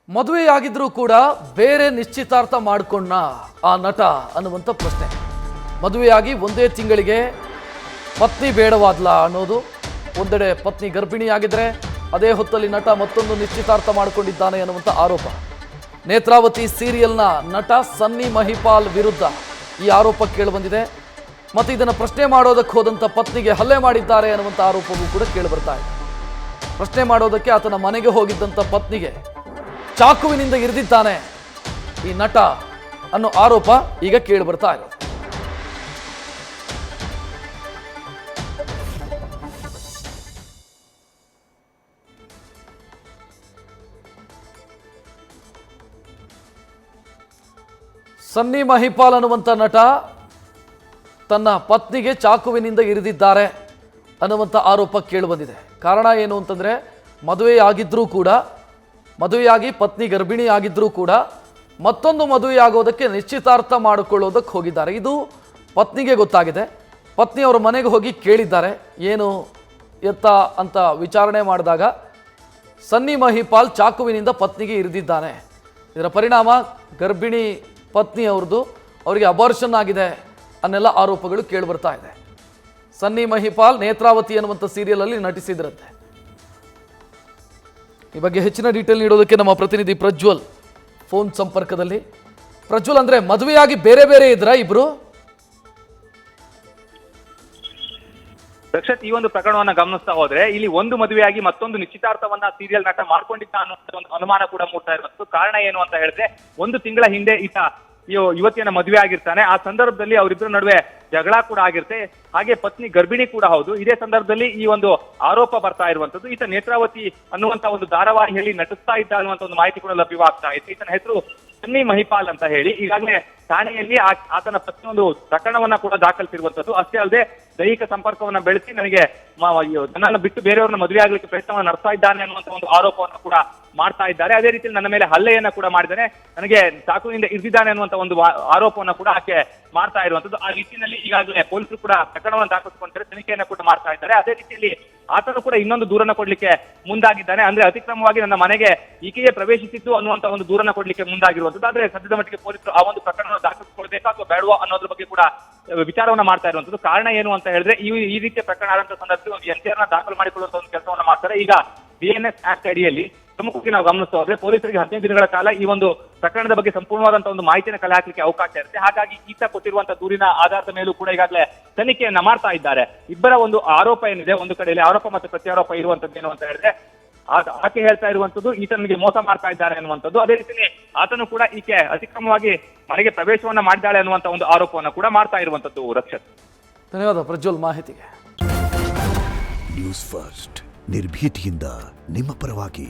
ಮದುವೆಯಾಗಿದ್ರೂ ಕೂಡ ಬೇರೆ ನಿಶ್ಚಿತಾರ್ಥ ಮಾಡಿಕೊಂಡ ಆ ನಟ ಅನ್ನುವಂಥ ಪ್ರಶ್ನೆ. ಮದುವೆಯಾಗಿ ಒಂದೇ ತಿಂಗಳಿಗೆ ಪತ್ನಿ ಬೇಡವಾದ್ಲ ಅನ್ನೋದು ಒಂದೆಡೆ. ಪತ್ನಿ ಗರ್ಭಿಣಿಯಾಗಿದ್ರೆ ಅದೇ ಹೊತ್ತಲ್ಲಿ ನಟ ಮತ್ತೊಂದು ನಿಶ್ಚಿತಾರ್ಥ ಮಾಡಿಕೊಂಡಿದ್ದಾನೆ ಅನ್ನುವಂಥ ಆರೋಪ. ನೇತ್ರಾವತಿ ಸೀರಿಯಲ್ನ ನಟ ಸನ್ನಿ ಮಹಿಪಾಲ್ ವಿರುದ್ಧ ಈ ಆರೋಪ ಕೇಳಿಬಂದಿದೆ. ಮತ್ತು ಇದನ್ನು ಪ್ರಶ್ನೆ ಮಾಡೋದಕ್ಕೆ ಹೋದಂಥ ಪತ್ನಿಗೆ ಹಲ್ಲೆ ಮಾಡಿದ್ದಾರೆ ಅನ್ನುವಂಥ ಆರೋಪವೂ ಕೂಡ ಕೇಳಿಬರ್ತಾ ಇದೆ. ಪ್ರಶ್ನೆ ಮಾಡೋದಕ್ಕೆ ಆತನ ಮನೆಗೆ ಹೋಗಿದ್ದಂಥ ಪತ್ನಿಗೆ ಚಾಕುವಿನಿಂದ ಇರಿದಿದ್ದಾನೆ ಈ ನಟ ಅನ್ನೋ ಆರೋಪ ಈಗ ಕೇಳಿ ಬರ್ತಾ ಇದೆ. ಸನ್ನಿ ಮಹಿಪಾಲ್ ಅನ್ನುವಂಥ ನಟ ತನ್ನ ಪತ್ನಿಗೆ ಚಾಕುವಿನಿಂದ ಇರಿದಿದ್ದಾರೆ ಅನ್ನುವಂಥ ಆರೋಪ ಕೇಳಿಬಂದಿದೆ. ಕಾರಣ ಏನು ಅಂತಂದರೆ, ಮದುವೆಯಾಗಿ ಪತ್ನಿ ಗರ್ಭಿಣಿ ಆಗಿದ್ರೂ ಕೂಡ ಮತ್ತೊಂದು ಮದುವೆಯಾಗೋದಕ್ಕೆ ನಿಶ್ಚಿತಾರ್ಥ ಮಾಡಿಕೊಳ್ಳೋದಕ್ಕೆ ಹೋಗಿದ್ದಾರೆ. ಇದು ಪತ್ನಿಗೆ ಗೊತ್ತಾಗಿದೆ. ಪತ್ನಿ ಅವರ ಮನೆಗೆ ಹೋಗಿ ಕೇಳಿದ್ದಾರೆ ಏನು ಎತ್ತ ಅಂತ ವಿಚಾರಣೆ ಮಾಡಿದಾಗ ಸನ್ನಿ ಮಹಿಪಾಲ್ ಚಾಕುವಿನಿಂದ ಪತ್ನಿಗೆ ಇರಿದಿದ್ದಾನೆ. ಇದರ ಪರಿಣಾಮ ಗರ್ಭಿಣಿ ಪತ್ನಿ ಅವರಿಗೆ ಅಬಾರ್ಷನ್ ಆಗಿದೆ ಅನ್ನೆಲ್ಲ ಆರೋಪಗಳು ಕೇಳಿಬರ್ತಾ ಇದೆ. ಸನ್ನಿ ಮಹಿಪಾಲ್ ನೇತ್ರಾವತಿ ಅನ್ನುವಂಥ ಸೀರಿಯಲಲ್ಲಿ ನಟಿಸಿದ್ರಂತೆ. ಈ ಬಗ್ಗೆ ಹೆಚ್ಚಿನ ಡೀಟೇಲ್ ನೀಡೋದಕ್ಕೆ ನಮ್ಮ ಪ್ರತಿನಿಧಿ ಪ್ರಜ್ವಲ್ ಫೋನ್ ಸಂಪರ್ಕದಲ್ಲಿ. ಪ್ರಜ್ವಲ್, ಅಂದ್ರೆ ಮದುವೆಯಾಗಿ ಬೇರೆ ಬೇರೆ ಇದ್ರ ಇಬ್ರು? ರಕ್ಷತ್, ಈ ಒಂದು ಪ್ರಕರಣವನ್ನ ಗಮನಿಸ್ತಾ ಹೋದ್ರೆ ಇಲ್ಲಿ ಒಂದು ಮದುವೆಯಾಗಿ ಮತ್ತೊಂದು ನಿಶ್ಚಿತಾರ್ಥವನ್ನ ಸೀರಿಯಲ್ ನಟ ಮಾಡ್ಕೊಂಡಿದ್ದ ಅನ್ನೋ ಒಂದು ಅನುಮಾನ ಕೂಡ ಮೂಡ್ತಾ ಇರೋದು. ಕಾರಣ ಏನು ಅಂತ ಹೇಳಿದ್ರೆ, ಒಂದು ತಿಂಗಳ ಹಿಂದೆ ಈತ ಯುವತಿಯನ್ನ ಮದುವೆ ಆಗಿರ್ತಾನೆ. ಆ ಸಂದರ್ಭದಲ್ಲಿ ಅವರಿಬ್ಬರ ನಡುವೆ ಜಗಳ ಕೂಡ ಆಗಿರುತ್ತೆ. ಹಾಗೆ ಪತ್ನಿ ಗರ್ಭಿಣಿ ಕೂಡ ಹೌದು. ಇದೇ ಸಂದರ್ಭದಲ್ಲಿ ಈ ಒಂದು ಆರೋಪ ಬರ್ತಾ ಇರುವಂತದ್ದು. ಈತ ನೇತ್ರಾವತಿ ಅನ್ನುವಂತ ಒಂದು ಧಾರಾವಾಹಿಯಲ್ಲಿ ನಟಿಸ್ತಾ ಇದ್ದ ಅನ್ನುವಂತ ಒಂದು ಮಾಹಿತಿ ಕೂಡ ಲಭ್ಯವಾಗ್ತಾ ಇತ್ತು. ಈತನ ಹೆಸರು ಸನ್ನಿ ಮಹಿಪಾಲ್ ಅಂತ ಹೇಳಿ ಈಗಾಗಲೇ ಠಾಣೆಯಲ್ಲಿ ಆತನ ಪತ್ನಿ ಒಂದು ಪ್ರಕರಣವನ್ನ ಕೂಡ ದಾಖಲಿಸಿರುವಂತದ್ದು. ಅಷ್ಟೇ ಅಲ್ಲದೆ ದೈಹಿಕ ಸಂಪರ್ಕವನ್ನ ಬೆಳೆಸಿ ನನ್ನನ್ನು ಬಿಟ್ಟು ಬೇರೆಯವ್ರನ್ನ ಮದುವೆ ಆಗ್ಲಿಕ್ಕೆ ಪ್ರಯತ್ನವನ್ನ ನಡೆಸ್ತಾ ಇದ್ದಾನೆ ಅನ್ನುವಂತ ಒಂದು ಆರೋಪವನ್ನು ಕೂಡ ಮಾಡ್ತಾ ಇದ್ದಾರೆ. ಅದೇ ರೀತಿಯಲ್ಲಿ ನನ್ನ ಮೇಲೆ ಹಲ್ಲೆಯನ್ನ ಕೂಡ ಮಾಡಿದ್ದಾನೆ, ನನಗೆ ಚಾಕುವಿನಿಂದ ಇರಿದಿದ್ದಾನೆ ಅನ್ನುವಂತ ಒಂದು ಆರೋಪವನ್ನ ಕೂಡ ಆಕೆ ಮಾಡ್ತಾ ಇರುವಂತದ್ದು. ಆ ರೀತಿಯಲ್ಲಿ ಈಗಾಗಲೇ ಪೊಲೀಸರು ಕೂಡ ಪ್ರಕರಣವನ್ನು ದಾಖಲಿಸಿಕೊಂಡಿದ್ದಾರೆ, ತನಿಖೆಯನ್ನ ಕೂಡ ಮಾಡ್ತಾ ಇದ್ದಾರೆ. ಅದೇ ರೀತಿಯಲ್ಲಿ ಆತನು ಕೂಡ ಇನ್ನೊಂದು ದೂರನ್ನ ಕೊಡ್ಲಿಕ್ಕೆ ಮುಂದಾಗಿದ್ದಾನೆ. ಅಂದ್ರೆ ಅತಿಕ್ರಮವಾಗಿ ನನ್ನ ಮನೆಗೆ ಈಕೆಯೇ ಪ್ರವೇಶಿಸಿದ್ದು ಅನ್ನುವಂತ ಒಂದು ದೂರನ್ನ ಕೊಡ್ಲಿಕ್ಕೆ ಮುಂದಾಗಿರುವಂತದ್ದು. ಆದ್ರೆ ಸದ್ಯದ ಮಟ್ಟಿಗೆ ಪೊಲೀಸರು ಆ ಒಂದು ಪ್ರಕರಣವನ್ನು ದಾಖಲಿಸಿಕೊಳ್ಬೇಕಾ ಅಥವಾ ಬೇಡವಾ ಅನ್ನೋದ್ರ ಬಗ್ಗೆ ಕೂಡ ವಿಚಾರವನ್ನ ಮಾಡ್ತಾ ಇರುವಂತದ್ದು. ಕಾರಣ ಏನು ಅಂತ ಹೇಳಿದ್ರೆ, ಈ ರೀತಿಯ ಪ್ರಕರಣ ಆದಂತ ಸಂದರ್ಭದಲ್ಲಿ ಒಂದು ಎನ್ಸಿಆರ್ ದಾಖಲು ಮಾಡಿಕೊಳ್ಳುವಂತ ಒಂದು ಕೆಲಸವನ್ನ ಮಾಡ್ತಾರೆ. ಈಗ ಬಿಎನ್ಎಸ್ ಆಕ್ಟ್ ಅಡಿಯಲ್ಲಿ ಪ್ರಮುಖವಾಗಿ ನಾವು ಗಮನಿಸ್ತಾ ಹೋದ್ರೆ ಪೊಲೀಸರಿಗೆ 15 ದಿನಗಳ ಕಾಲ ಈ ಒಂದು ಪ್ರಕರಣದ ಬಗ್ಗೆ ಸಂಪೂರ್ಣವಾದಂತಹ ಒಂದು ಮಾಹಿತಿಯನ್ನು ಕಲೆ ಹಾಕಲಿಕ್ಕೆ ಅವಕಾಶ ಇರುತ್ತೆ. ಹಾಗಾಗಿ ಈತ ಕೊಟ್ಟಿರುವಂತಹ ದೂರಿನ ಆಧಾರದ ಮೇಲೂ ಕೂಡ ಈಗಾಗಲೇ ತನಿಖೆಯನ್ನ ಮಾಡ್ತಾ ಇದ್ದಾರೆ. ಇಬ್ಬರ ಒಂದು ಆರೋಪ ಏನಿದೆ, ಒಂದು ಕಡೆಯಲ್ಲಿ ಆರೋಪ ಮತ್ತು ಪ್ರತ್ಯಾರೋಪ ಇರುವಂತದ್ದು ಏನು ಅಂತ ಹೇಳಿದ್ರೆ, ಆಕೆ ಹೇಳ್ತಾ ಇರುವಂತದ್ದು ಈತನಿಗೆ ಮೋಸ ಮಾಡ್ತಾ ಇದ್ದಾರೆ ಅನ್ನುವಂಥದ್ದು. ಅದೇ ರೀತಿ ಆತನು ಕೂಡ ಈಕೆ ಅತಿಕ್ರಮವಾಗಿ ಮನೆಗೆ ಪ್ರವೇಶವನ್ನ ಮಾಡಿದ್ದಾಳೆ ಅನ್ನುವಂತ ಒಂದು ಆರೋಪವನ್ನು ಕೂಡ ಮಾಡ್ತಾ ಇರುವಂತದ್ದು. ರಕ್ಷತ್, ಧನ್ಯವಾದ ಪ್ರಜ್ವಲ್ ಮಾಹಿತಿಗೆ. ನ್ಯೂಸ್ ಫಸ್ಟ್ ನಿರ್ಭೀತಿಯಿಂದ ನಿಮ್ಮ ಪರವಾಗಿ.